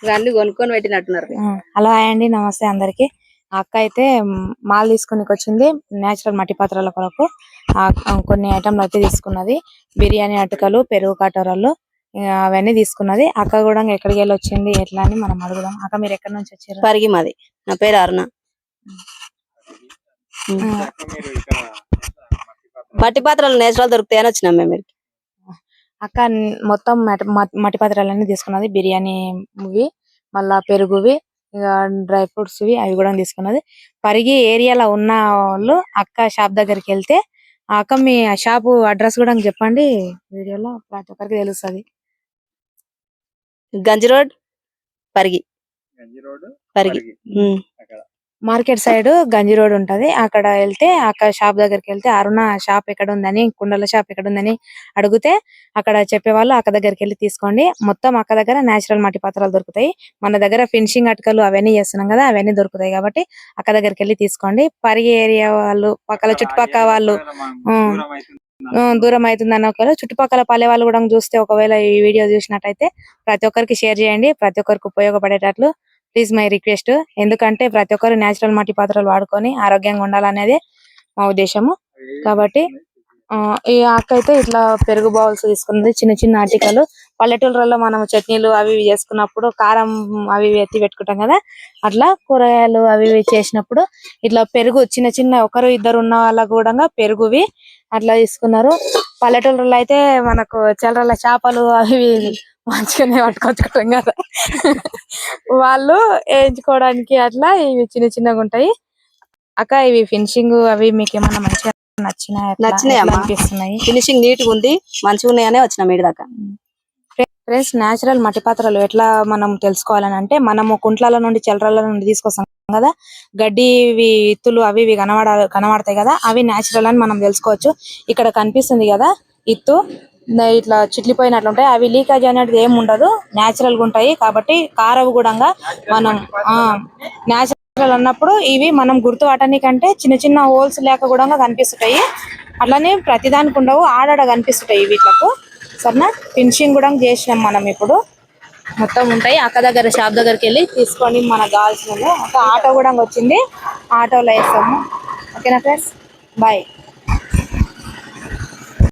ఇవన్నీ కొనుక్కొని పెట్టినట్టున్నారు. Hello hi అండి, నమస్తే అందరికి. అక్క అయితే మాల్ తీసుకునికి వచ్చింది నేచురల్ మట్టి పాత్రల కొరకు. కొన్ని ఐటమ్లు అయితే తీసుకున్నది. బిర్యానీ అటుకలు, పెరుగు కటోరలు అవన్నీ తీసుకున్నది. అక్క కూడా ఎక్కడికి వెళ్ళి వచ్చింది ఎట్లా అని మనం అడుగుదాం. అక్క మీరు ఎక్కడి నుంచి వచ్చారు? పరిగి మాది. నా పేరు అరుణ. మట్టి పాత్రలు నేచురల్ దొరుకుతాయని వచ్చినాం మేము. అక్క మొత్తం మట్టి పాత్రలన్నీ తీసుకున్నది. బిర్యానీ మళ్ళా పెరుగువి, ఇక డ్రై ఫ్రూట్స్ అవి కూడా తీసుకున్నది. పరిగి ఏరియాలో ఉన్న వాళ్ళు అక్క షాప్ దగ్గరికి వెళ్తే అక్క మీ షాపు అడ్రస్ కూడా చెప్పండి, వీడియోలో ప్రతి ఒక్కరికి తెలుస్తుంది. గంజి రోడ్ పరిగి. మార్కెట్ సైడ్ గంజి రోడ్ ఉంటది. అక్కడ వెళ్తే అక్క షాప్ దగ్గరికి వెళ్తే అరుణ షాప్ ఎక్కడ ఉందని, కుండల షాప్ ఎక్కడ ఉందని అడిగితే అక్కడ చెప్పేవాళ్ళు. అక్క దగ్గరికి వెళ్ళి తీసుకోండి. మొత్తం అక్క దగ్గర నేచురల్ మట్టి పాత్రలు దొరుకుతాయి. మన దగ్గర ఫినిషింగ్ అటుకలు అవన్నీ చేస్తున్నాం కదా, అవన్నీ దొరుకుతాయి కాబట్టి అక్క దగ్గరికి వెళ్ళి తీసుకోండి. పరిగి ఏరియా వాళ్ళు, పక్కల చుట్టుపక్కల వాళ్ళు దూరం అవుతుంది ఒకవేళ చుట్టుపక్కల పల్లె వాళ్ళు కూడా చూస్తే, ఒకవేళ ఈ వీడియో చూసినట్టయితే ప్రతి ఒక్కరికి షేర్ చేయండి, ప్రతి ఒక్కరికి ఉపయోగపడేటట్లు. Please my request. ఎందుకంటే ప్రతి ఒక్కరు నేచురల్ మట్టి పాత్రలు వాడుకొని ఆరోగ్యంగా ఉండాలనేది మా ఉద్దేశము. కాబట్టి ఈ అక్క అయితే ఇట్లా పెరుగు బౌల్స్ తీసుకున్నది. చిన్న చిన్న ఆర్టికలు పల్లెటూరులో మనం చట్నీలు అవి చేసుకున్నప్పుడు కారం అవి ఎత్తి పెట్టుకుంటాం కదా, అట్లా కూరగాయలు అవి చేసినప్పుడు ఇట్లా పెరుగు చిన్న చిన్న ఒకరు ఇద్దరు ఉన్న వాళ్ళకు కూడా పెరుగువి అట్లా తీసుకున్నారు. పల్లెటూరులో అయితే మనకు చిల్లరల చేపలు అవి మంచిగానే పట్టుకొచ్చుకుంటాం కదా, వాళ్ళు వేయించుకోవడానికి అట్లా ఇవి చిన్న చిన్నగా ఉంటాయి. అక్క ఇవి ఫినిషింగ్ అవి మీకు ఏమన్నా మంచిగా నచ్చినాయి అనిపిస్తున్నాయి? ఫినిషింగ్ నీట్ గా ఉంది, మంచిగా ఉన్నాయనే వచ్చిన మీడి దాకా. ఫ్రెండ్స్, నేచురల్ మట్టి పాత్రలు ఎట్లా మనం తెలుసుకోవాలని అంటే, మనము కుంట్ల నుండి చిల్లరల నుండి తీసుకొస్తాం కదా, గడ్డి ఇత్తులు అవి ఇవి కనబడతాయి కదా, అవి నేచురల్ అని మనం తెలుసుకోవచ్చు. ఇక్కడ కనిపిస్తుంది కదా ఇత్తు, ఇట్లా చిట్లిపోయినట్లు ఉంటాయి. అవి లీకేజ్ అనేది ఏమి ఉండదు, నేచురల్ గా ఉంటాయి. కాబట్టి కారవి కూడా మనం నేచురల్ అన్నప్పుడు ఇవి మనం గుర్తు పట్టడానికంటే చిన్న చిన్న హోల్స్ లేక కూడా కనిపిస్తుంటాయి. అట్లానే ప్రతిదానికి ఉండవు, ఆడాడ కనిపిస్తుంటాయి వీటిలకు. సరేనా, ఫినిషింగ్ కూడా చేసినాం మనం. ఇప్పుడు మొత్తం ఉంటాయి. అక్క దగ్గర షాప్ దగ్గరికి వెళ్ళి తీసుకొని మనకు కావాల్సిన ఆటో కూడా వచ్చింది, ఆటోలో వేస్తాము. ఓకేనా ఫ్రెండ్స్, బాయ్.